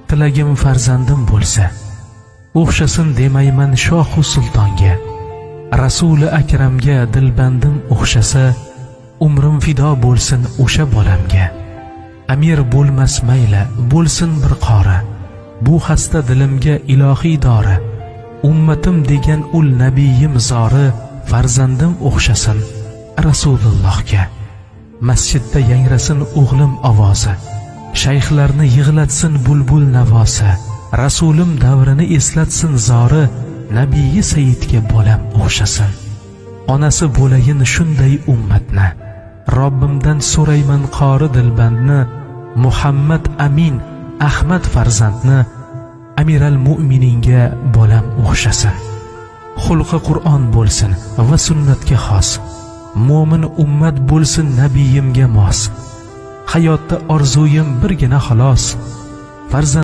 tilagim farzandim bo'lsa, o'xshasin demayman shohu sultonga. Rasuli akramga dilbandim o'xshasa, umrim fido bo'lsin o'sha bolamga. Amir bo'lmas mayli, bo'lsin bir qori, bu xasta dilimga ilohiy dori. Ummatim degan ul nabiyim zori, farzandim o'xshasin Rasulullohga. Masjidda yangrasin o'g'lim ovozi, shayxlarni yig'latsin bulbul navosi. Rasulim davrini eslatsin zori, nabiyi sayyidga bolam o'xshasin. Onasi bo'layin shunday ummatni, Robbimdan so'rayman qori dilbandni. Muhammad Amin Ahmad farzandni, Amiral Mu'mininga bolam o'xshasin. Xulqi Qur'on bo'lsin va sunnatga xos, mo'min ummat bo'lsin nabiyimga mos. Hayotda orzuyim birgina xolos, farzand